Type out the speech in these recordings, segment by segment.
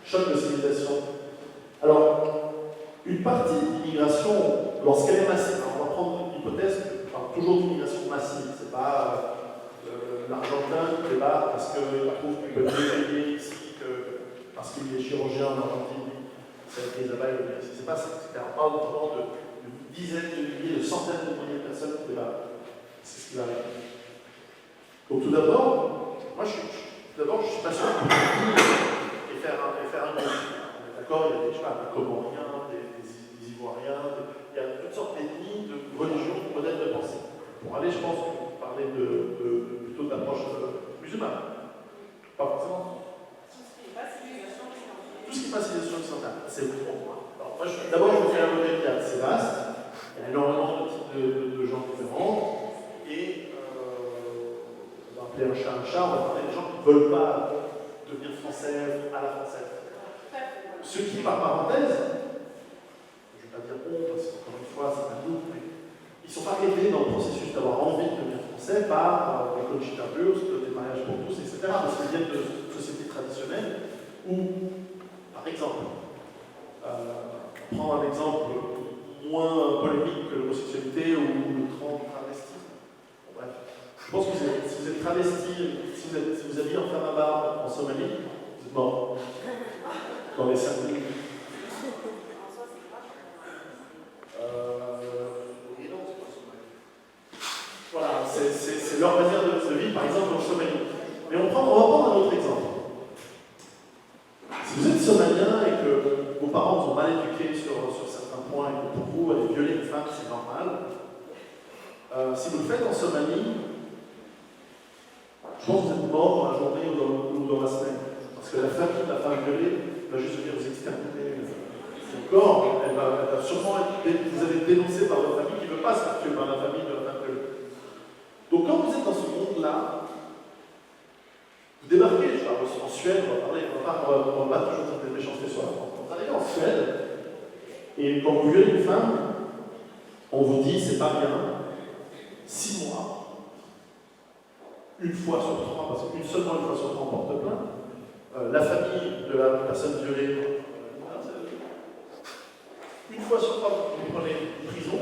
choc de civilisation. Alors, une partie de l'immigration, lorsqu'elle est massive, on va prendre l'hypothèse que parle toujours d'immigration massive, c'est pas l'Argentin qui débarque parce qu'il trouve qu'il peut mieux payer ici parce qu'il est chirurgien en Argentine, c'est avec les abeilles, c'est pas ça, on parle vraiment de dizaines de milliers, de centaines de milliers de personnes qui débarquent. C'est ce qui va arriver. Donc tout d'abord, moi je suis pas sûr qu'on puisse faire un groupe. On est d'accord, il y a des Comoriens, des Ivoiriens, il y a toutes sortes d'ethnies, de religions, de modèles de pensée. Pour aller, je pense, parler plutôt d'approche musulmane. Pas forcément. Tout ce qui est pas civilisation occidentale, c'est bon. D'abord, je vais faire un modèle qui est assez vaste. Il y a énormément de types de gens différents. Et on va appeler un chat, on va parler des gens qui ne veulent pas devenir français à la française. Ceux qui, par parenthèse, je ne vais pas dire bon, parce qu'encore une fois, c'est pas nous, mais ils ne sont pas aidés dans le processus d'avoir envie de devenir français par les Conchita Wurst, des mariages pour tous, etc. Parce qu'ils viennent de sociétés traditionnelles où, par exemple, on prend un exemple moins polémique que l'homosexualité ou le travestisme. Bon, bref. Je pense que si vous êtes travesti, si vous habillez en femme à barbe en Somalie, vous êtes mort. Dans les 5 minutes. Voilà, c'est leur manière de vivre, par exemple, en Somalie. Mais on va prendre un autre exemple. Si vous êtes somalien et que vos parents vous ont mal éduqué sur certains points et que pour vous, aller violer une femme, c'est normal, si vous le faites en Somalie, je pense que vous êtes mort dans la journée ou dans la semaine. Parce que la famille de la femme violée va juste venir vous exterminer. Son corps, elle va sûrement vous avez dénoncé par votre famille qui ne veut pas se faire tuer par la famille de la femme violée. Donc quand vous êtes dans ce monde-là, vous débarquez, je parle en Suède, on va pas toujours dire des méchancetés sur la France. Vous arrivez en Suède, et quand vous violez une femme, on vous dit c'est pas bien, 6 mois. Une fois sur 3, parce seulement une fois sur 3 on porte plainte. La famille de la personne violée, une fois sur 3 vous prenez une prison,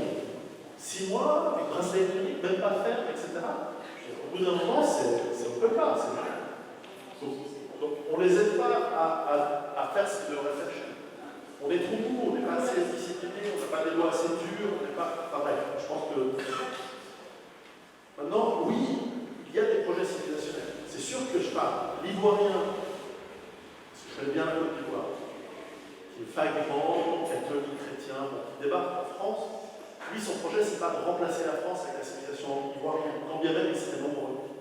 6 mois, avec bracelet électronique, même pas faire, etc. Au bout d'un moment, c'est on peut pas. Donc on ne les aide pas à faire ce qu'ils devraient faire chez nous. On est trop court, on n'est pas assez discipliné, on n'a pas des lois assez dures, on n'est pas. Enfin bref, je pense que. Maintenant, oui. Il y a des projets civilisationnels. C'est sûr que je parle. L'Ivoirien, parce que je connais bien la Côte d'Ivoire, qui est vaguement catholique, chrétien, qui débarque en France, lui, son projet, c'est pas de remplacer la France avec la civilisation ivoirienne, quand bien même il serait nombreux.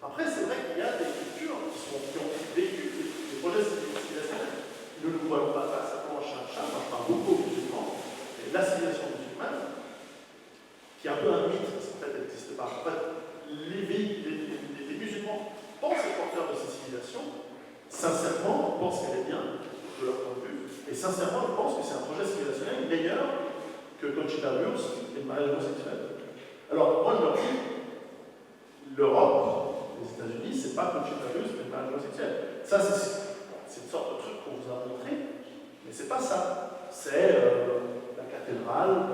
Après, c'est vrai qu'il y a des cultures qui ont vécu des projets civilisationnels. Nous ne le voyons pas simplement un chat, moi je parle beaucoup aux musulmans, et la civilisation musulmane, qui est un peu un mythe, parce qu'en fait, elle n'existe pas. En fait, les musulmans pensent être porteurs de cette civilisation, sincèrement, pensent qu'elle est bien, de leur point de vue, et sincèrement, ils pensent que c'est un projet civilisationnel meilleur que Conchita Wurst et le mariage homosexuel. Alors, moi je leur dis, l'Europe, les États-Unis, c'est pas Conchita Wurst et le mariage homosexuel. Ça, c'est une sorte de truc qu'on vous a montré, mais c'est pas ça. C'est la cathédrale,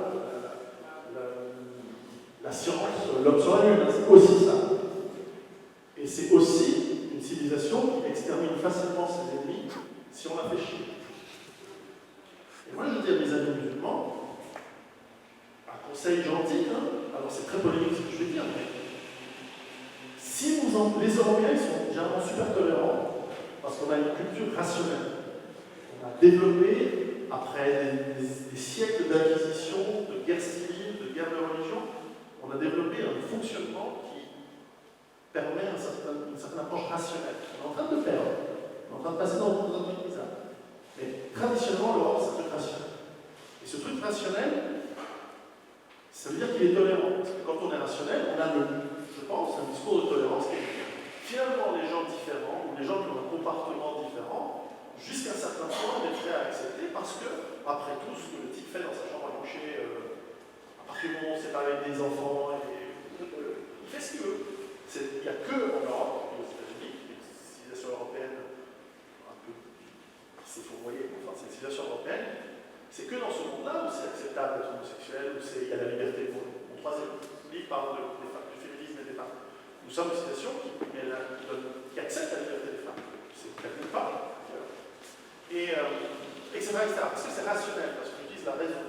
la science, l'homme sur la lune, c'est aussi ça. Et c'est aussi une civilisation qui extermine facilement ses ennemis si on la fait chier. Et moi je dis à mes amis musulmans, un conseil gentil, alors c'est très polémique ce que je vais dire, mais si les Européens sont généralement super tolérants, parce qu'on a une culture rationnelle, on a développé, après des siècles d'inquisition, de guerre civile, de guerre de religion, on a développé un fonctionnement qui permet une certaine approche rationnelle. On est en train de le perdre. On est en train de passer dans un truc bizarre. Mais traditionnellement, l'Europe, c'est un truc rationnel. Et ce truc rationnel, ça veut dire qu'il est tolérant. Parce que quand on est rationnel, on a, je pense, un discours de tolérance qui est finalement les gens différents, ou les gens qui ont un comportement différent, jusqu'à un certain point, on est prêt à accepter parce que, après tout, ce que le type fait dans sa chambre à coucher, à partir du moment où on s'est parlé avec des enfants, il fait ce qu'il veut. Il n'y a que en Europe, et aux États-Unis, les civilisations européennes un peu qui s'effondrent Nous sommes une civilisation qui accepte la liberté des femmes. C'est peut-être pas. Etc. Parce que c'est rationnel, parce qu'on utilise la raison.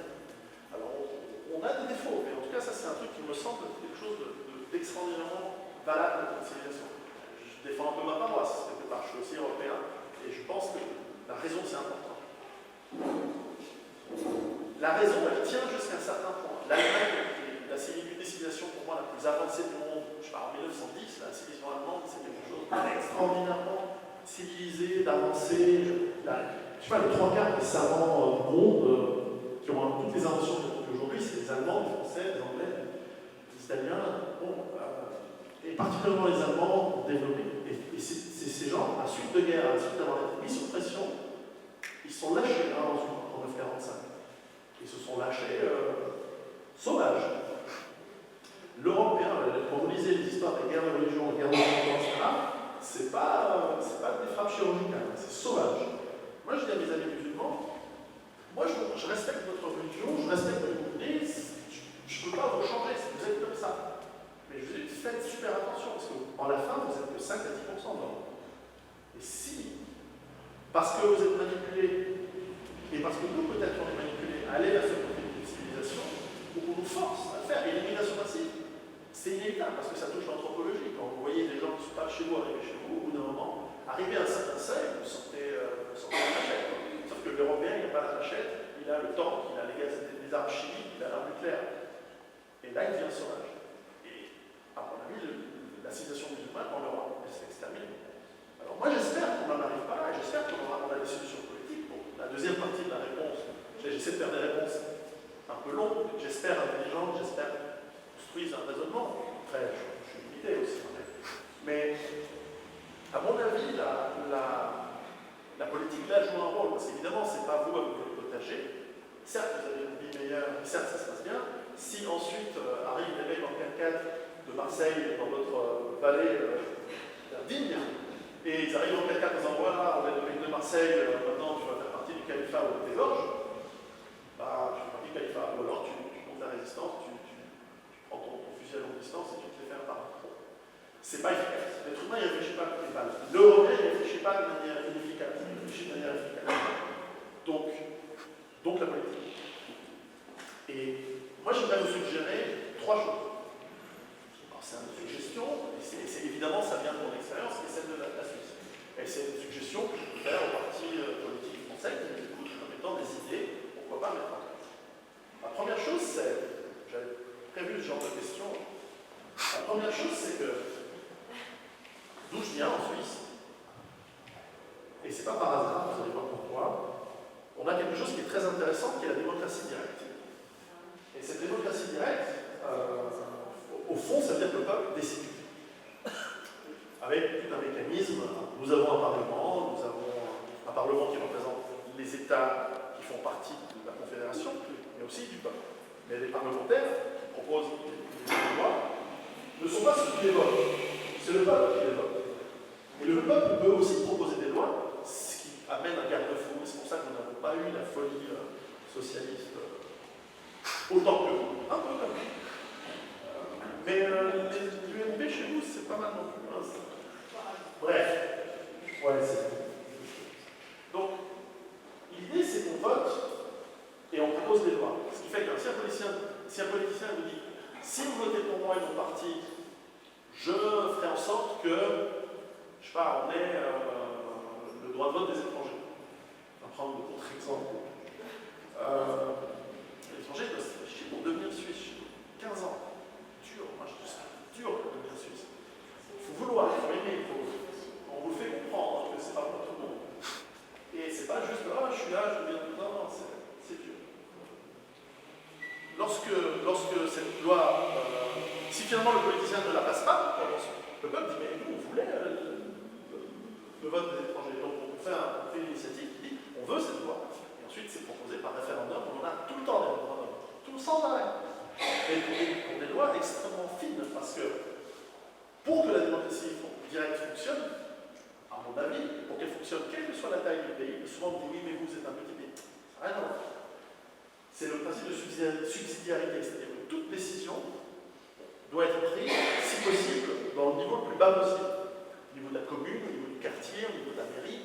Alors, on a des défauts, mais en tout cas, ça, c'est un truc qui me semble quelque chose d'extraordinairement valable dans notre civilisation. Je défends un peu ma paroisse, quelque part. Je suis aussi européen, et je pense que la raison, c'est important. La raison, elle tient jusqu'à un certain point. L'Allemagne, une des civilisations pour moi la plus avancée du monde, je parle en 1910, la civilisation allemande, c'est quelque chose d'extraordinairement civilisé, d'avancé. Je sais pas, les 3/4 des savants du monde qui ont toutes les inventions d'aujourd'hui, c'est les Allemands, les Français, les Anglais, les Italiens, et particulièrement les Allemands ont développé. Et ces gens, à la suite de guerre, à la suite d'avoir été mis sous pression, ils sont lâchés en 1945. Ils se sont lâchés sauvages. L'Européen, quand vous lisez les histoires des guerres de religion, des guerres de religion, etc., c'est pas des frappes chirurgicales, c'est sauvage. Moi, je dis à mes amis musulmans, moi, je respecte votre religion, je respecte votre idée, je ne peux pas vous changer si vous êtes comme ça. Mais je vous dis, faites super attention, parce qu'en la fin, vous êtes que 5 à 10% d'or. Et si, parce que vous êtes manipulés, et parce que nous, peut-être, on est manipulés à aller vers ce côté de civilisation, on nous force à le faire. Et l'immigration massive, c'est inévitable, parce que ça touche l'anthropologie. Quand vous voyez des gens qui ne sont pas chez vous arriver chez vous, au bout d'un moment, arriver à un certain seuil, vous sortez la machette. Sauf que l'Européen, il n'a pas la machette, il a le tank, il a les armes chimiques, il a l'arme nucléaire. Et là, il devient sauvage. Et, à mon avis, la civilisation musulmane en Europe, elle s'est exterminée. Alors moi, j'espère qu'on n'en arrive pas là, et j'espère qu'on aura des solutions politiques. Bon, la deuxième partie de la réponse, j'essaie de faire des réponses un peu longues, j'espère intelligentes, j'espère construisent un raisonnement. Après, je suis limité aussi. Mais, à mon avis, la politique là joue un rôle, parce qu'évidemment, ce n'est pas vous avec votre potager. Certes, vous avez une vie meilleure, certes, ça se passe bien. Si ensuite arrivent des mecs en 4x4 de Marseille, dans votre vallée digne, et ils arrivent en 4x4 en disant voilà, on est le mec de Marseille, maintenant tu vas faire partie du califat ou des gorges, bah, tu fais partie du califat, ou alors tu montes la résistance, tu prends ton fusil à longue distance et tu te fais faire par. C'est pas efficace. L'être humain, il ne réfléchit pas avec les balles. L'Européen, il ne réfléchit pas de manière inefficace, il réfléchit de manière efficace. Donc la politique. Et moi, j'aimerais vous suggérer 3 choses. Alors, c'est une suggestion, et évidemment, ça vient de mon expérience, qui est celle de la Suisse. Et c'est une suggestion que je peux faire aux partis politiques français qui m'écoutent en mettant des idées, pourquoi pas mettre en place. La première chose, c'est, j'avais prévu ce genre de questions, la première chose, c'est que d'où je viens en Suisse, et c'est pas par hasard, vous allez voir pourquoi, on a quelque chose qui est très intéressant, qui est la démocratie directe. Et cette démocratie directe, au fond, ça veut dire que le peuple décide. Avec tout un mécanisme, nous avons un parlement, nous avons un parlement qui représente les États qui font partie de la Confédération, mais aussi du peuple. Mais les parlementaires qui proposent des lois ne sont pas ceux qui les votent, c'est le peuple qui les vote. Et le peuple peut aussi proposer des lois, ce qui amène un garde-fou. C'est pour ça que nous n'avons pas eu la folie socialiste autant que vous, un peu comme vous. Mais l'UMP chez vous, c'est pas mal non plus. Hein. Bref. Ouais, c'est. Donc, l'idée, c'est qu'on vote et on propose des lois. Ce qui fait que si un politicien vous dit si vous votez pour moi et mon parti, je ferai en sorte que, je sais pas, on ait le droit de vote des étrangers. On va prendre le contre-exemple. Les étrangers doivent se réfléchir pour devenir suisse. 15 ans. Dur, moi je trouve ça dur pour devenir suisse. Il faut vouloir, il faut aimer, on vous le fait comprendre que c'est pas pour tout le monde. Et c'est pas juste ah je suis là, je viens de. Non, c'est dur. Lorsque cette loi, si finalement le politicien ne la passe pas, le peuple dit mais nous on voulait le vote des étrangers. Donc on fait une initiative qui dit on veut cette loi. Et ensuite c'est proposé par référendum, on en a tout le temps des référendums, tout sans arrêt. Et pour des lois extrêmement fines, parce que pour que la démocratie directe fonctionne, à mon avis, pour qu'elle fonctionne, quelle que soit la taille du pays, souvent on dit oui, mais vous êtes un petit pays. Ça n'a rien à voir. C'est le principe de subsidiarité, c'est-à-dire que toute décision doit être pris, si possible, dans le niveau le plus bas possible. Au niveau de la commune, au niveau du quartier, au niveau de la mairie,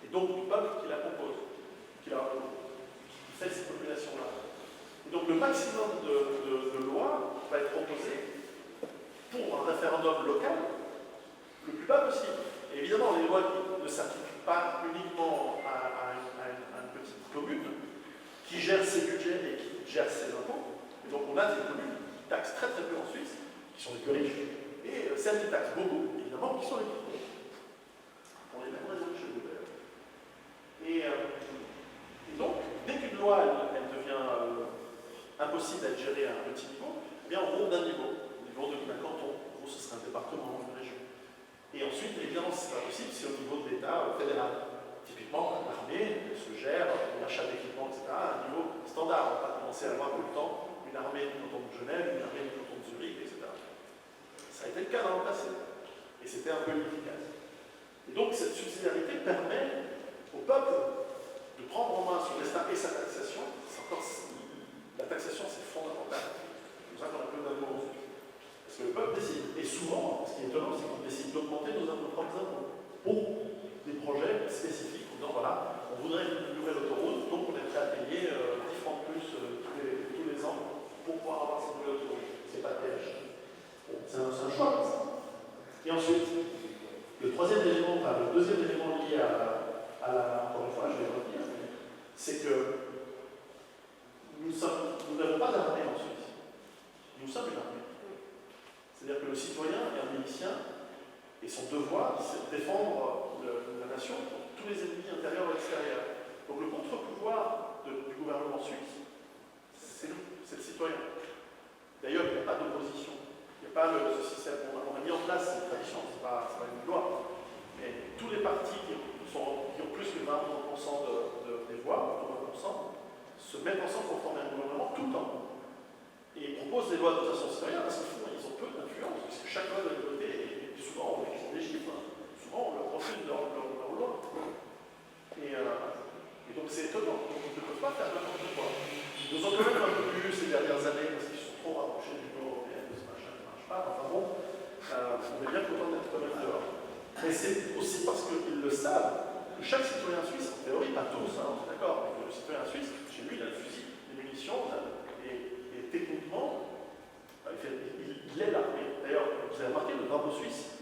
et donc du peuple qui la compose, qui fait cette population-là. Et donc le maximum de lois va être proposé pour un référendum local le plus bas possible. Et évidemment, les lois qui ne s'appliquent pas uniquement à une petite commune, qui gère ses budgets et qui gère ses impôts. Et donc on a des communes qui taxent très très peu en Suisse, qui sont les plus riches, et celles qui taxent beaucoup, évidemment, qui sont les plus pauvres. Pour les mêmes raisons que chez vous d'ailleurs. Et donc, dès qu'une loi elle devient impossible à être gérée à un petit niveau, eh bien on monte d'un niveau, au niveau d'un canton. En gros, ce serait un département, une région. Et ensuite, évidemment, si ce n'est pas possible, c'est au niveau de l'État fédéral. Typiquement, l'armée se gère, l'achat d'équipements, etc., à un niveau standard. On va pas commencer à avoir tout le temps une armée du canton de Genève, une armée du canton de Zurich, etc. Ça a été le cas dans le passé. Et c'était un peu inefficace. Et donc, cette subsidiarité permet au peuple de prendre en main son destin et sa taxation. La taxation, c'est fondamental. C'est pour ça qu'on a peu d'impôts ensuite. Parce que le peuple décide. Et souvent, ce qui est étonnant, c'est qu'on décide d'augmenter nos propres impôts pour des projets spécifiques. En disant, voilà, on voudrait une nouvelle autoroute, donc on est prêt à payer 10 francs de plus tous les ans pour pouvoir avoir cette nouvelle autoroute. C'est pas TH. Bon, c'est un choix, ça. Et ensuite, le troisième élément, enfin le deuxième élément lié encore une fois, je vais revenir, c'est que nous n'avons pas d'armée en Suisse. Nous sommes une armée. C'est-à-dire que le citoyen est un milicien et son devoir, c'est de défendre la nation contre tous les ennemis intérieurs ou extérieurs. Donc le contre-pouvoir du gouvernement suisse, c'est nous, c'est le citoyen. D'ailleurs, il n'y a pas d'opposition. Il n'y a pas ce système. On a mis en place cette tradition, ce n'est pas une loi. Mais tous les partis qui ont plus que 20% des voix, 20%, se mettent ensemble pour former un gouvernement tout le temps. Et ils proposent des lois de toute façon citoyenne parce qu'ils ont peu d'influence, parce que chaque loi doit être votée, et souvent ils ont des chiffres, souvent on leur refuse leur loi. Et donc c'est étonnant, donc on ne peut pas faire n'importe quoi. Ils nous ont quand même un peu plus ces dernières années parce qu'ils sont trop rapprochés du Union européenne, de ce machin qui ne marche pas. Enfin bon, on est bien content d'être quand même dehors. Mais c'est aussi parce qu'ils le savent que chaque citoyen suisse, en théorie, pas tous, hein, on est d'accord, mais le citoyen suisse, chez lui, il a le fusil, les munitions, et techniquement, il est l'armée. D'ailleurs, vous avez remarqué, le drapeau suisse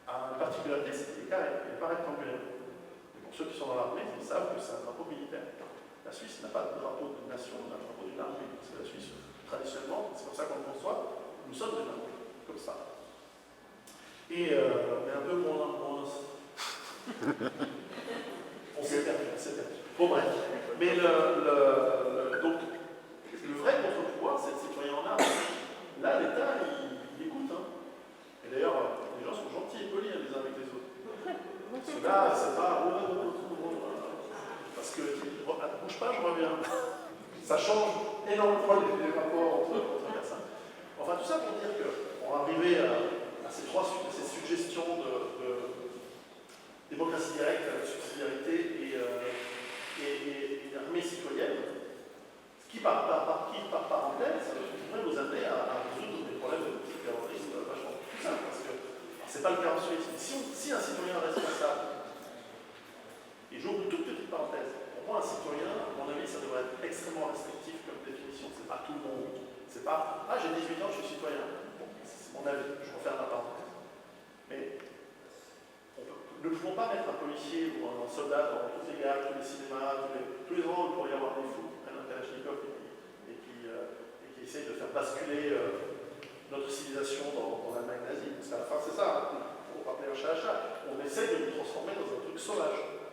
a une particularité, c'est qu'il est carré, il n'est pas rectangulaire. Et pour ceux qui sont dans l'armée, ils savent que c'est un drapeau militaire. La Suisse n'a pas de drapeau de nation, elle a un drapeau d'une armée. C'est la Suisse, traditionnellement, c'est pour ça qu'on le conçoit, nous sommes une armée, comme ça. Et mais un peu moins. On s'est perdu. Bon, bref. Mais donc, le vrai contre-pouvoir, c'est le citoyen en armes. Là, l'État, il écoute. Hein. Et d'ailleurs, les gens sont gentils et polis les uns avec les autres. Parce que là, c'est pas. Parce que, bouge pas, je reviens. Ça change énormément les rapports entre personnes. Enfin, tout ça pour dire qu'on va arriver à ces suggestions de démocratie directe, subsidiarité et armée citoyenne, ce qui, par parenthèse, pourrait nous amener à résoudre des problèmes de terrorisme vachement plus simples. Parce que c'est pas le cas en Suisse. Si un citoyen responsable, et j'ouvre une toute petite parenthèse, pour moi, un citoyen, à mon avis, ça devrait être extrêmement restrictif comme définition. C'est pas tout le monde. C'est pas, j'ai 18 ans, je suis citoyen. Bon, c'est mon avis, je referme la parenthèse. Mais ne pouvons pas mettre un policier ou un soldat dans toutes les gares, tous les cinémas, tous les endroits où il pourrait y avoir des fous qui prennent un Kalachnikov et qui essayent de faire basculer notre civilisation dans l'Allemagne nazie. Parce qu'à la fin, c'est ça, il faut rappeler un chat à chat. On essaie de nous transformer dans un truc sauvage.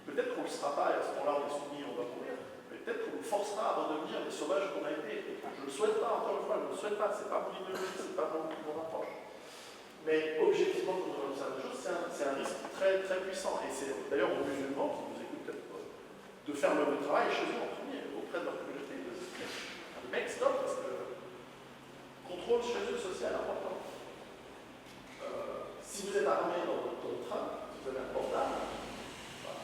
Peut-être qu'on ne le sera pas, et à ce moment-là, on est soumis, on va mourir. Peut-être qu'on nous forcera à redevenir les sauvages qu'on a été. Je ne le souhaite pas, encore une fois, je ne le souhaite pas. Ce n'est pas mon idéologie, ce n'est pas mon approche. Mais objectivement, quand on observe les choses, c'est un risque très, très puissant. Et c'est d'ailleurs aux musulmans qui nous écoutent peut-être de faire le travail chez eux en premier, auprès de leur communauté, de se dire mec, stop, parce que contrôle chez eux social important. Si vous êtes armé dans votre train, si vous avez un portable,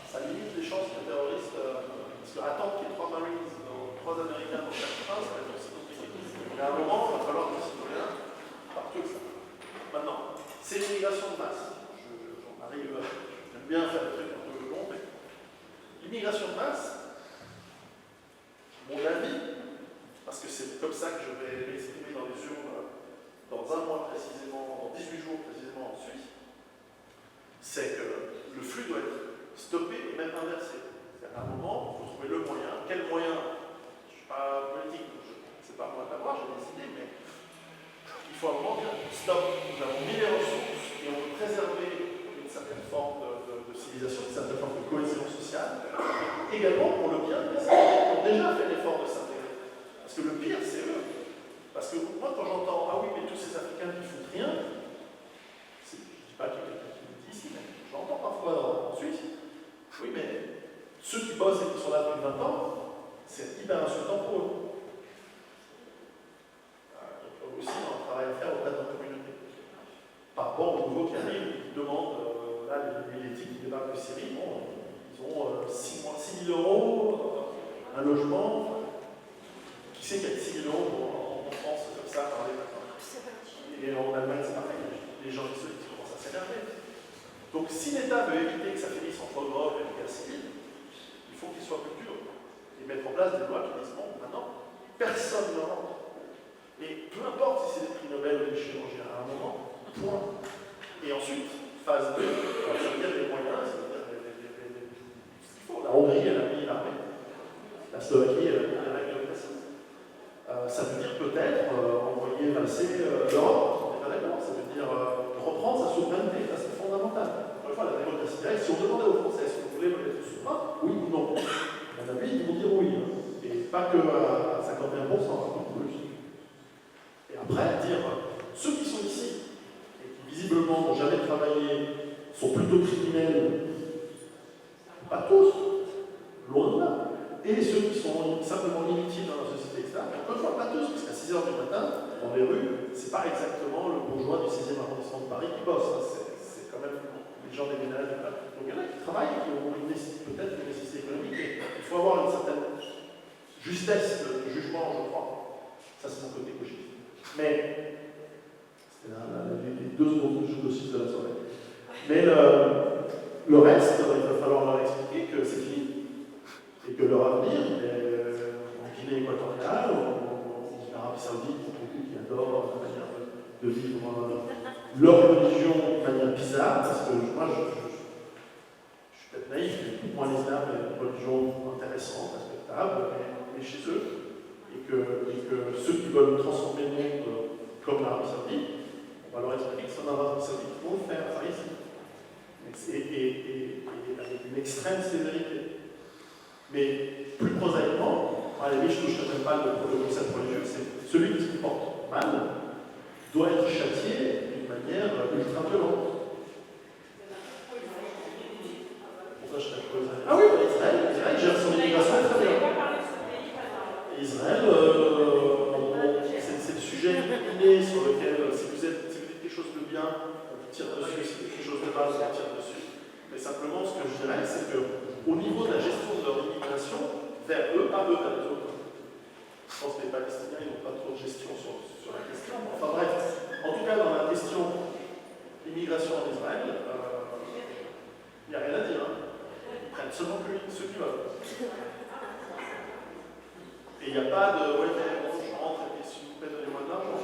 ça limite les chances que terroristes. Parce que attendre qu'il y ait 3 Marines, 3 Américains dans chaque train, ça va être aussi compliqué. Mais à un moment, il va falloir que les citoyens. j'aime bien faire des trucs un peu longs, mais l'immigration de masse, mon avis, parce que c'est comme ça que je vais l'exprimer dans les urnes dans un mois précisément, dans 18 jours précisément en Suisse, c'est que le flux doit être stoppé et même inversé. À un moment, il faut trouver le moyen. Quel moyen? Je ne suis pas politique, donc c'est pas moi d'avoir, j'ai décidé, mais il faut un moment dire stop, nous avons mis les ressources et on veut préserver une certaine forme de civilisation, une certaine forme de cohésion sociale, également pour le bien des Africains qui ont déjà fait l'effort de s'intégrer. Parce que le pire, c'est eux. Parce que moi, quand j'entends, ah oui, mais tous ces Africains qui ne foutent rien, je ne dis pas qu'il y a quelqu'un qui me dit ici, mais j'entends parfois en Suisse, oui, mais ceux qui bossent et qui sont là depuis 20 ans, c'est hyper insultant pour eux. Il y a aussi un travail à faire auprès de notre communauté. Par rapport aux nouveaux qui arrivent, qui demandent, là, les équipes qui débarquent de Syrie, bon, ils ont 6 000 euros, un logement. Qui sait qu'il y a 6 000 euros en France comme ça par les matins? Et en Allemagne, c'est pareil. Les gens qui commencent à s'énerver. Donc, si l'État veut éviter que ça finisse en pogrom et en guerre civile, il faut qu'il soit plus dur. Et mettre en place des lois qui disent bon, maintenant, personne ne rentre. Et peu importe si c'est des prix Nobel ou des chirurgiens, à un moment, point. Et ensuite, phase 2, ça veut dire les moyens, ça veut dire ce qu'il faut. La Hongrie, elle a mis l'armée. La Slovaquie, elle a mis les règles précises. Ça veut dire peut-être envoyer valser l'Europe, on n'est pas d'accord. Ça veut dire reprendre sa souveraineté, ça c'est fondamental. Encore une fois, la démocratie directe, si on demandait aux Français est-ce que vous voulez être souverain, oui ou non, à mon avis, ils vont dire oui. Et pas que à 51%, un peu plus. Et après, dire ceux qui sont ici et qui visiblement n'ont jamais travaillé sont plutôt criminels, pas tous, loin de là. Et ceux qui sont simplement inutiles dans la société, etc. Mais encore une fois, pas tous, parce qu'à 6h du matin, dans les rues, c'est pas exactement le bourgeois du 6e arrondissement de Paris qui bosse. Hein. C'est quand même les gens des ménages. Donc il y en a qui travaillent, qui ont peut-être une nécessité économique. Et il faut avoir une certaine justesse de jugement, je crois. Ça, c'est mon côté gauchiste. Mais, c'était les 2 secondes gauchistes de la soirée. Mais le reste, il va falloir leur expliquer que c'est fini. Et que leur avenir, en Guinée équatoriale, en Arabie Saoudite, pour beaucoup qui adorent la manière de vivre leur religion de manière bizarre, parce que moi, je suis peut-être naïf, mais pour moi, l'islam est une religion intéressante, respectable, mais chez eux, et que ceux qui veulent transformer le monde comme l'Arabie Saoudite, on va leur expliquer que c'est en Arabie Saoudite qu'ils vont le faire, ça ici. Et avec une extrême sévérité. Mais plus prosaïquement, à la limite, je ne toucherai même pas le concept religieux, c'est celui qui se comporte mal doit être châtié d'une manière ultra violente. Pourquoi je serais prosaïque? Ah oui, Israël gère son immigration très bien. Israël, c'est le sujet inné sur lequel, si vous dites quelque chose de bien, on tire dessus, si vous dites quelque chose de mal, on tire dessus. Mais simplement, ce que je dirais, c'est que au niveau de la gestion de leur immigration, vers eux, pas eux, vers les autres. Je pense que les Palestiniens, ils n'ont pas trop de gestion sur la question. Enfin bref, en tout cas, dans la question immigration en Israël, il n'y a rien à dire. Hein. Ils prennent seulement ceux qui veulent. Et il n'y a pas de ouais, mais bon, je rentre et puis s'il vous plaît, donnez-moi de l'argent.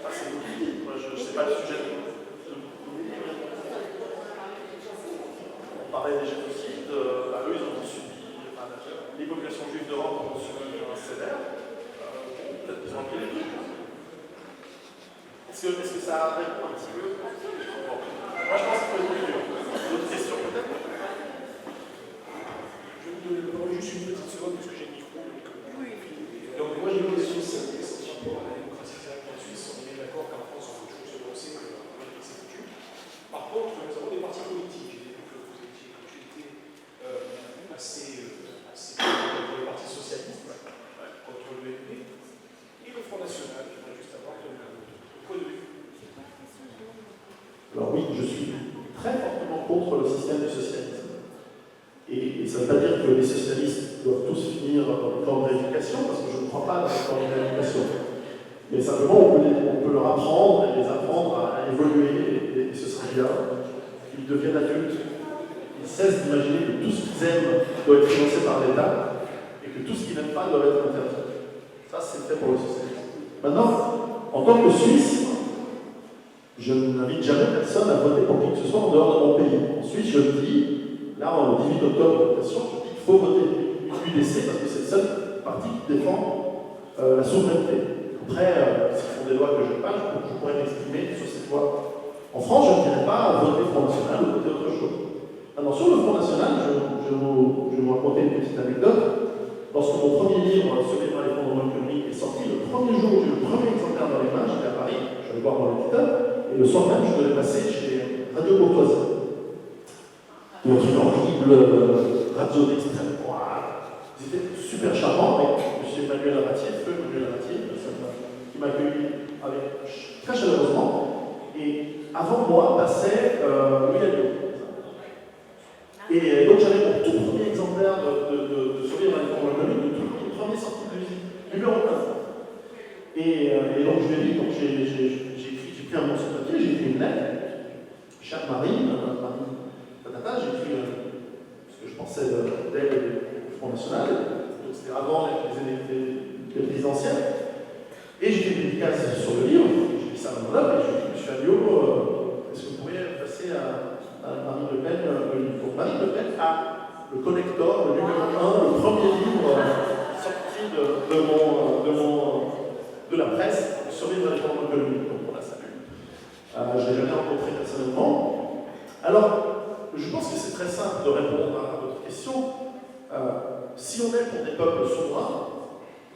Enfin, c'est vous qui dites. Moi, je ne sais pas le sujet de on parlait des génocides, eux ils ont subi, les populations juives d'Europe ont subi un sévère, peut-être qu'ils ont appris les trucs. Est-ce que ça répond un petit peu? Bon. Moi je pense qu'il faut être plus dur. D'autres questions peut-être? Je vais vous donner la parole juste une petite seconde parce que j'ai le micro. Donc moi j'ai une question simple par rapport à la démocratie directe en Suisse. On est bien d'accord qu'en France on peut toujours se lancer que c'est foutu. Par contre, nous avons des partis politiques. Assez pour le Parti Socialiste, contre l'UMP, et le Front National, qui va juste avoir le point de vue. Alors oui, je suis très fortement contre le système du socialisme. Et ça ne veut pas dire que les socialistes doivent tous finir dans les camps de rééducation, parce que je ne crois pas dans les camps de rééducation. Mais simplement, on peut leur apprendre et les apprendre à évoluer cessent d'imaginer que tout ce qu'ils aiment doit être financé par l'État et que tout ce qu'ils n'aiment pas doit être interdit. Ça, c'est fait pour le socialisme. Maintenant, en tant que Suisse, je n'invite jamais personne à voter pour qui que ce soit en dehors de mon pays. En Suisse, je le dis, là, le 18 octobre, je dis qu'il faut voter l'UDC parce que c'est le seul parti qui défend la souveraineté. Après, s'ils font des lois que je n'aime pas, je pourrais m'exprimer sur ces lois. En France, je ne dirais pas voter Front National ou voter autre chose. Alors, sur le Front National, je vais vous raconter une petite anecdote. Lorsque mon premier livre, Survivre à l'effondrement économique, est sorti, le premier jour où j'ai eu le premier exemplaire dans les mains, j'étais à Paris, je suis allé voir mon éditeur, et le soir même, je devais passer chez Radio Courtoisie. Donc, une horrible radio d'extrême droite. Ils étaient super charmants avec M. Emmanuel Aratier, feu Emmanuel Aratier, qui m'a accueilli très chaleureusement. Et avant moi passait Louis Alliot. Et donc j'avais mon tout premier exemplaire de Survivre à l'effondrement économique, le premier sorti de l'usine, numéro 1. Et donc je lui ai dit, j'ai pris un morceau de papier, j'ai écrit une lettre. Chère Marine, j'ai écrit ce que je pensais d'elle et du Front National, donc c'était avant les présidentielles. Et j'ai fait une dédicace sur le livre, j'ai mis ça dans mon œuvre, et je suis allé est-ce que vous pourriez passer à Marine Le Pen le livre? Donc Marine Le Pen a le collector, le numéro 1, le premier livre sorti de la presse, Survivre à l'effondrement économique. Donc on la salue. Je ne l'ai jamais rencontré personnellement. Alors, je pense que c'est très simple de répondre à votre question. Si on est pour des peuples souverains,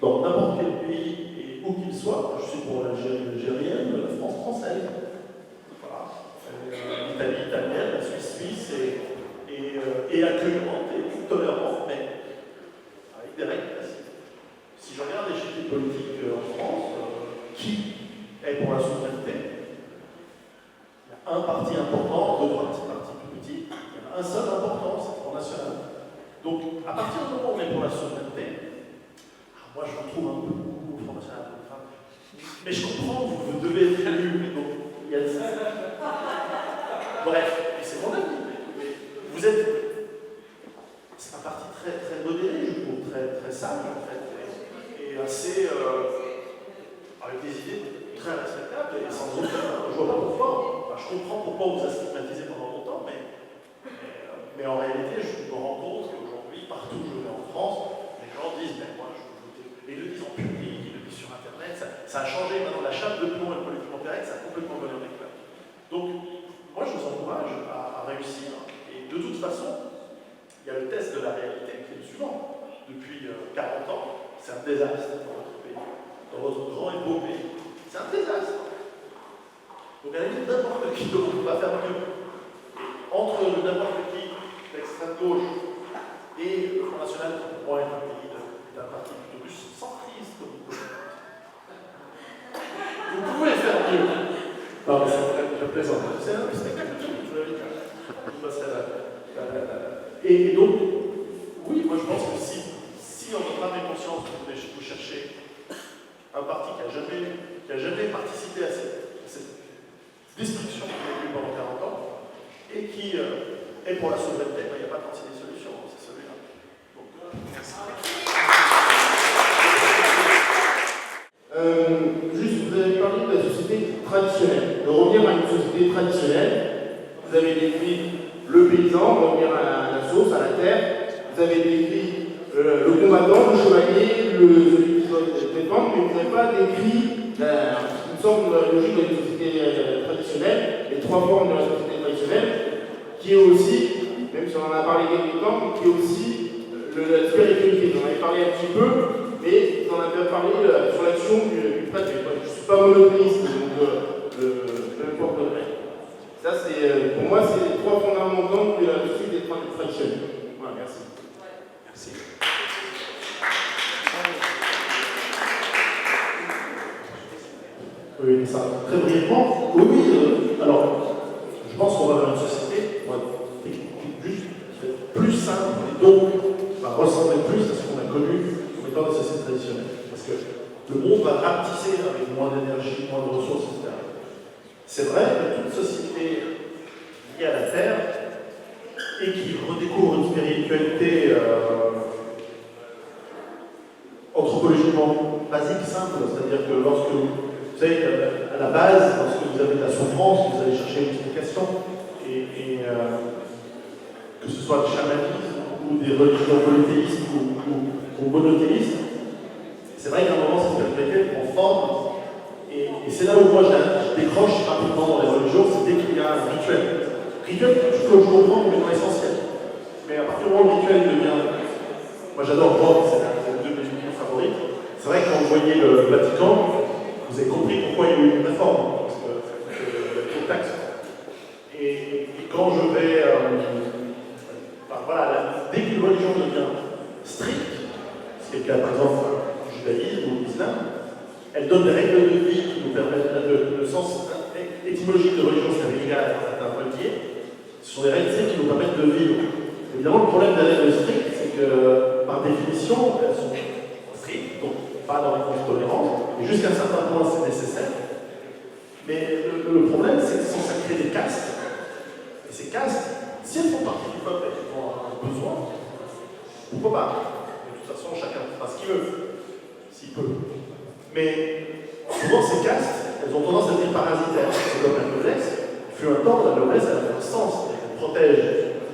dans n'importe quel pays et où qu'il soit, je suis pour l'Algérie algérienne, la France française, voilà. L'Italie italienne, la Suisse suisse, et accueillante et tolérante, mais avec des règles classiques. Si je regarde l'échiquier politique en France, qui est pour la souveraineté? Il y a un parti important, deux partis plus petits, il y en a un seul important, c'est le Front National. Donc, à partir du moment où on est pour la souveraineté, moi je me trouve un peu au Front National. Mais je comprends, vous devez être élu, mais donc, il y a ça. Bref, c'est mon avis. Mais vous êtes. C'est un parti très, très modéré, je trouve, très, très sage en fait, et assez. Avec des idées très respectables et sans aucun. Je vois pas pourquoi. Enfin, je comprends pourquoi on vous a stigmatisé pendant longtemps, mais en réalité, je me rends compte qu'aujourd'hui, partout où je vais en France, les gens disent mais moi je veux voter. Et ils le disent en public, ils le disent sur Internet. Ça a changé maintenant. La chape de plomb et le politique empirique, ça a complètement volé en éclat. Donc, moi je vous encourage à réussir. Et de toute façon, il y a le test de la réalité qui est le suivant. Depuis 40 ans, c'est un désastre dans votre pays. Dans votre grand et beau pays. C'est un désastre. Donc à la limite, n'importe qui ne peut pas faire mieux. Entre n'importe qui, l'extrême gauche, et le Front National, qui pour moi est un pays d'un parti plutôt plus centriste, comme vous pouvez faire mieux. Non, mais je plaisante. C'est un spectacle, je vous l'avais dit. Et donc, oui, moi je pense que si en votre âme et conscience, vous cherchez un parti qui a jamais participé à cette destruction qui a eu pendant 40 ans et qui est pour la souveraineté, il n'y a pas 36 des solutions, c'est celui-là. Donc, merci. Juste, vous avez parlé de la société traditionnelle, de revenir à une société traditionnelle. Vous avez décrit le paysan, revenir à la source, à la terre. Vous avez décrit le combattant, le chevalier, celui qui doit défendre, mais vous n'avez pas décrit, une sorte de logique de la société traditionnelle, les trois formes de la société traditionnelle, qui est aussi, même si on en a parlé quelques temps, mais qui est aussi la spiritualité. Vous en avez parlé un petit peu, mais vous en avez parlé sur l'action du prêtre. Je ne suis pas monopoliste, donc peu importe le reste. Ça, pour moi, c'est les trois fondamentaux de la société traditionnelle. Voilà, merci. Merci. Oui, ça, très brièvement. Oui, alors, je pense qu'on va vers une société juste plus simple et donc va ressembler plus à ce qu'on a connu comme étant des sociétés traditionnelles. Parce que le monde va rapetisser avec moins d'énergie, moins de ressources, etc. C'est vrai que toute société liée à la Terre et qui redécouvrent une spiritualité anthropologiquement basique, simple, c'est-à-dire que lorsque vous savez, à la base, lorsque vous avez de la souffrance, vous allez chercher une explication, et que ce soit le chamanisme ou des religions polythéistes ou monothéistes, c'est vrai qu'à un moment, cette spiritualité prend forme, et c'est là où moi je décroche rapidement dans les religions, c'est dès qu'il y a un rituel. Rituel que je comprends comme étant essentiel. Mais à partir du moment où le rituel devient. Moi j'adore Rome, c'est l'un de mes villes favorites. C'est vrai que quand vous voyez le Vatican, vous avez compris pourquoi il y a eu une réforme. Parce que il y a trop de taxes. Et quand je vais. Voilà, dès qu'une religion devient stricte, ce qui est le cas par exemple du judaïsme ou de l'islam, elle donne des règles de vie qui nous permettent, le sens étymologique de religion, c'est légal d'un religier, ce sont des règles qui nous permettent de vivre. Évidemment, le problème des règles strictes, c'est que par définition, elles sont strictes, donc pas dans les grandes tolérances, et jusqu'à un certain point, c'est nécessaire. Mais le problème, c'est que ça crée des castes, et ces castes, si elles font partie du peuple et qu'elles ont un besoin, pourquoi pas? De toute façon, chacun fera ce qu'il veut, s'il peut. Mais souvent, ces castes, elles ont tendance à devenir parasitaires. C'est comme la noblesse. Fut un temps, la noblesse, elle a un sens. Elle protège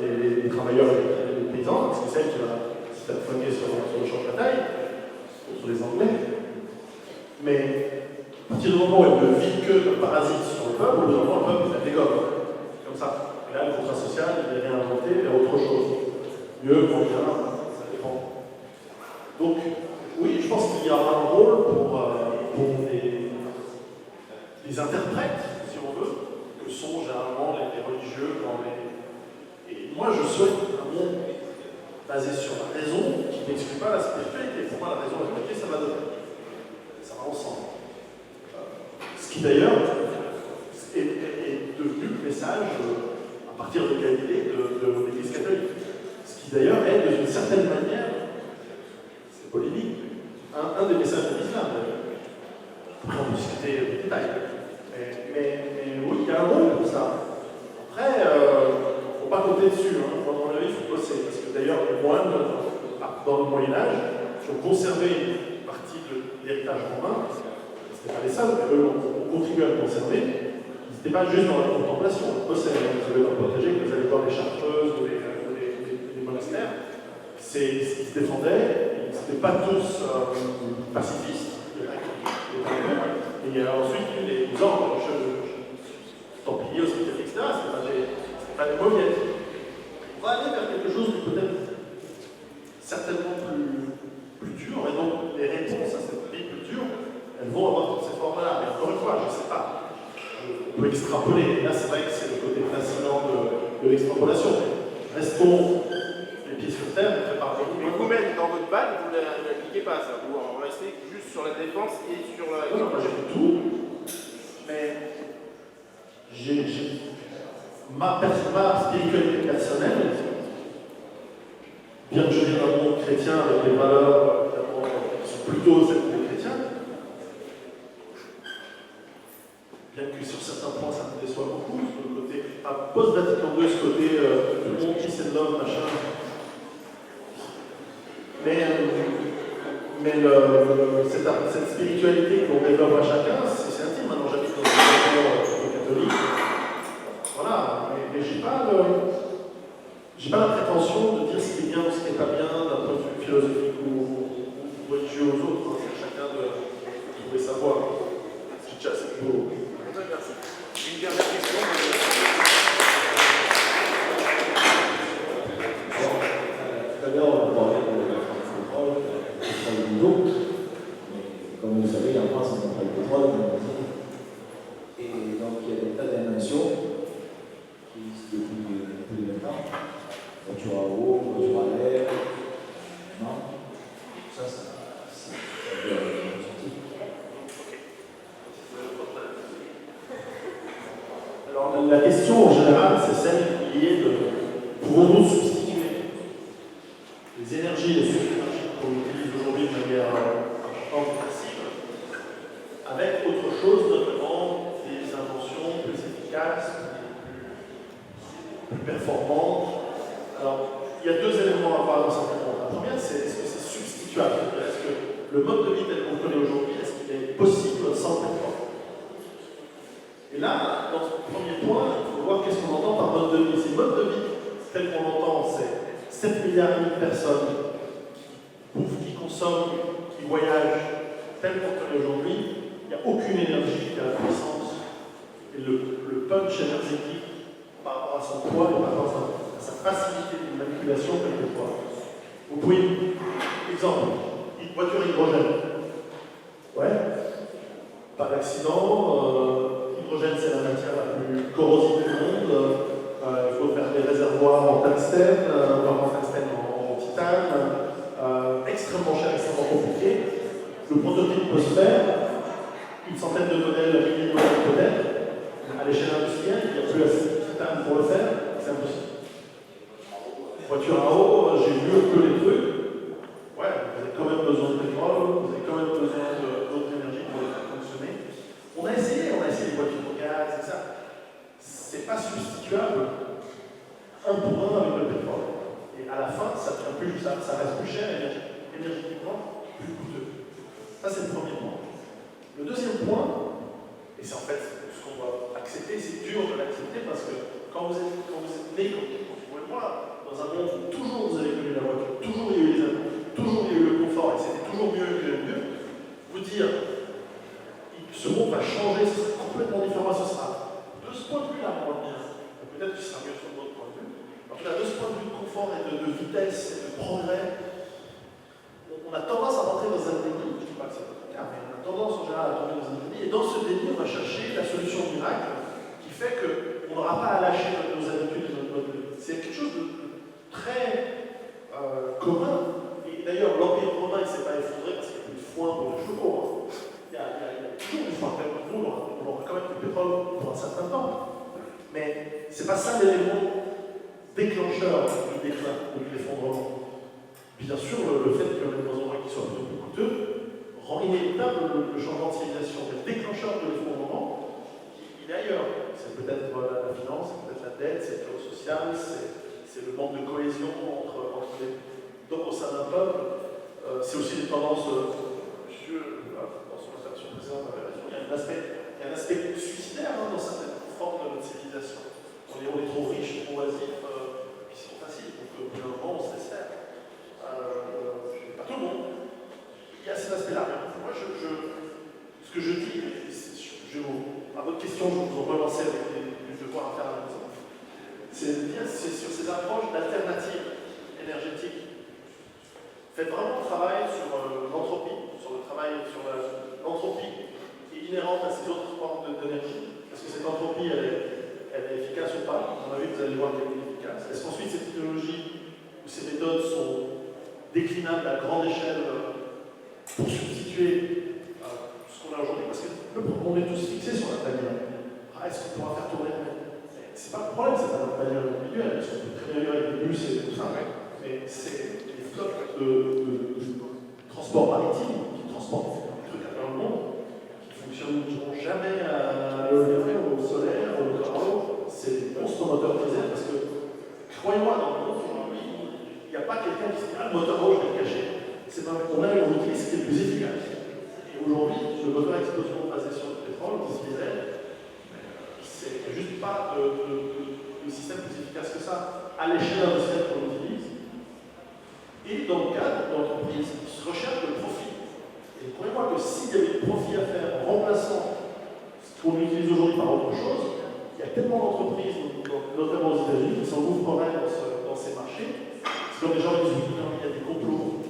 les travailleurs et les paysans, parce que c'est elle qui va se faire poigner sur le champ de bataille, contre les Anglais. Mais à partir du moment où elle ne vit que un parasite sur le peuple, au bout d'un moment, le peuple, il la dégomme. Comme ça. Et là, le contrat social, il est réinventé vers autre chose. Mieux, moins bien, ça dépend. Donc, oui, je pense qu'il y aura un rôle pour les interprètes, si on veut, que sont généralement les religieux. Et moi, je souhaite un monde basé sur la raison qui n'exclut pas la spiritualité. Pour moi, la raison et la spiritualité, ça va de pair. Ça va ensemble. Ce qui d'ailleurs est devenu le message, à partir de Galilée, de l'Église catholique. Ce qui d'ailleurs est, d'une certaine manière, c'est polémique, un des messages de l'islam. Après, on peut discuter des détails. Mais oui, il y a un rôle pour ça. Après, il ne faut pas compter dessus. Hein. À mon avis, il faut bosser. Parce que d'ailleurs, les moines, dans le Moyen-Âge, qui ont conservé une partie de l'héritage romain, ce n'étaient pas les seuls, mais eux ont contribué à le conserver. Ils n'étaient pas juste dans la contemplation. Ils bossaient. Vous savez, dans le protégé, que vous allez voir les chartreuses ou les monastères. Ils se défendaient. Ils n'étaient pas tous pacifistes. Et ensuite, les ordres, Templiers, hospitaliers, etc., ce pas des mauviettes. On va aller vers quelque chose de peut-être certainement plus dur, et donc les réponses à cette vie plus dure, elles vont avoir toutes ces formes-là. Mais encore une fois, je ne sais pas. On peut extrapoler. Là, c'est vrai que c'est le côté fascinant de l'extrapolation. Restons les pieds sur terre, on prépare. Mais vous-même, dans votre balle, vous n'appliquez pas ça. Vous restez juste sur la défense et sur la. Oui, moi j'ai fait tout, mais ma spiritualité personnelle, bien que je vienne d'un monde chrétien avec des valeurs qui sont plutôt celles des chrétiens, bien que sur certains points ça me déçoit beaucoup, ce côté, post-Vatican II, ce côté tout le monde qui c'est de l'homme, machin. Mais cette spiritualité qu'on développe à chacun, c'est intime. Maintenant, j'habite dans une religion catholique. Voilà, mais j'ai pas la prétention de dire ce qui est bien ou ce qui n'est pas bien d'un point de vue philosophique ou religieux aux autres. Hein. C'est chacun de trouver sa voie. C'est déjà assez beau. Une dernière question. Tout à l'heure, on parlait de la pétrole, du dos. Mais comme vous le savez, en France, on n'a pas le pétrole, et donc il y a des tas d'inventions qui existent depuis plus de 20 ans. Voiture à eau, voiture à l'air, non. Ça doit être sorti. Alors, la question en général, c'est celle qui est de pouvons-nous substituer les énergies, les sources d'énergie qu'on utilise aujourd'hui de manière importante, massive, avec autre chose, notamment des inventions plus efficaces, plus performantes, Alors, il y a deux éléments à voir dans cette réponse. La première, c'est est-ce que c'est substituable? Est-ce que le mode de vie tel qu'on le connaît aujourd'hui, est-ce qu'il est possible sans pétrole? Et là, dans ce premier point, il faut voir qu'est-ce qu'on entend par mode de vie. Si mode de vie tel qu'on l'entend, c'est 7 milliards et demi de personnes qui bouffent, qui consomment, qui voyagent, tel qu'on le connaît aujourd'hui, il n'y a aucune énergie qui a la puissance et le punch énergétique par rapport à son poids et par rapport à sa facilité de manipulation quelquefois. Vous pouvez, exemple, une voiture hydrogène. Ouais, pas d'accident, hydrogène c'est la matière la plus corrosive du monde, il faut faire des réservoirs en tungstène, en titane, extrêmement cher, extrêmement compliqué. Le prototype peut se faire, une centaine de modèles, milliers de modèles peut-être. À l'échelle industrielle, il n'y a plus assez de titane pour le faire, c'est impossible. Voiture à eau, j'ai vu un peu les trucs. Ouais, vous avez quand même besoin de pétrole, vous avez quand même besoin d'autres énergies pour les faire fonctionner. On a essayé les voitures au gaz, et ça. C'est pas substituable un pour un avec le pétrole. Et à la fin, ça reste plus cher énergétiquement, plus coûteux. Ça, c'est le premier point. Le deuxième point, et c'est en fait ce qu'on doit accepter, c'est dur de l'accepter parce que quand vous êtes né, comme vous et moi, dans un monde où toujours vous avez connu la voiture, toujours il y a eu les avions, toujours il y a eu le confort et c'était toujours mieux, vous dire ce monde va changer, ce sera complètement différent, ce sera de ce point de vue-là moins bien. Peut-être qu'il sera mieux sur d'autres points de vue. En tout cas, de ce point de vue de confort et de vitesse et de progrès, on a tendance à rentrer dans un déni, je ne dis pas que c'est votre cas, mais on a tendance en général à tomber dans un déni, et dans ce déni, on va chercher la solution miracle qui fait qu'on n'aura pas à lâcher nos habitudes et notre mode de vie. C'est quelque chose de très commun, et d'ailleurs, l'Empire romain ne s'est pas effondré parce qu'il y a plus de foin pour les chevaux. Hein. Il y a toujours du foin, on aura quand même du pétrole pour un certain temps, mais c'est pas ça l'élément déclencheur du déclin ou de l'effondrement. Bien sûr, le fait qu'il y ait des endroits qui soient plutôt plus coûteux rend inévitable le changement de civilisation. Mais le déclencheur de l'effondrement, il est ailleurs. C'est peut-être la finance, c'est peut-être la dette, c'est le chaos social, c'est le manque de cohésion au sein d'un peuple. C'est aussi des tendances, monsieur, dans son intervention précédente, il y a un aspect suicidaire dans certaines formes de notre civilisation. On est trop riche, trop oisif, puis c'est trop facile. Donc, au bout d'un moment, on se laisse faire. Pas tout le monde. Il y a cet aspect-là. Moi, ce que je dis, à votre question, je vous en relancer avec des devoirs à faire à la maison. C'est de dire, c'est sur ces approches d'alternatives énergétiques. Faites vraiment un travail sur l'entropie, sur l'entropie qui est inhérente à ces autres formes d'énergie. Est-ce que cette entropie, elle est efficace ou pas? À mon avis, vous allez voir qu'elle est efficace. Est-ce qu'ensuite, ces technologies ou ces méthodes sont déclinables à grande échelle pour substituer ce qu'on a aujourd'hui? Parce que on est tous fixés sur la bannière. Est-ce qu'on pourra faire tourner? C'est pas le problème, c'est pas notre bannière individuelle. Parce qu'on peut très bien avec des bus et tout ça, mais c'est les flottes de transport maritime qui transportent des trucs à travers le monde, qui fonctionneront jamais à l'éolien, au solaire, au carreau. C'est des monstres moteurs diesel parce que, croyez-moi, dans le monde aujourd'hui, il n'y a pas quelqu'un qui se dit ah, le moteur rouge, je vais le cacher. C'est pas on utilise ce qui est le plus efficace. Et aujourd'hui, le moteur à explosion basé sur le pétrole, le diesel, c'est juste pas le système plus efficace que ça à l'échelle industrielle qu'on utilise. Et dans le cadre d'entreprises qui se recherchent le profit. Et croyez-moi que s'il y avait du profit à faire en remplaçant ce qu'on utilise aujourd'hui par autre chose, il y a tellement d'entreprises, notamment aux États-Unis, qui s'engouffreraient dans ces marchés. C'est comme les gens disent il y a des complots.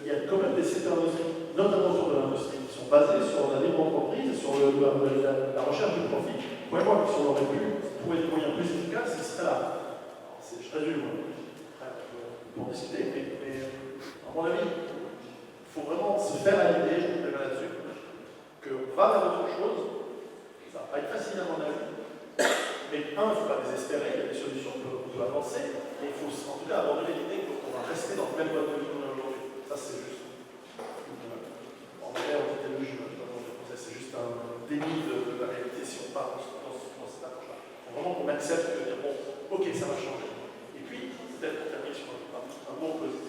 Il y a quand même des secteurs d'industrie, notamment sur de l'industrie, qui sont basés sur la libre entreprise et sur la recherche du profit. Croyez-moi que si on aurait pu trouver des moyens plus efficaces, ils seraient là. Je résume. Pour discuter, mais à mon avis, il faut vraiment se faire à l'idée, je vous préviens là-dessus, qu'on va vers autre chose. Ça va pas être facile à mon avis. Mais il ne faut pas désespérer, il y a des solutions qu'on peut avancer, mais il faut en tout cas abandonner l'idée qu'on va rester dans le même mode de vie qu'on a aujourd'hui. Ça, c'est juste. En anglais, on dit delusion, c'est juste un déni de la réalité si on part dans cette approche-là. Il faut vraiment qu'on accepte de dire bon, ok, ça va changer. peut-être terminer sur un mot positif.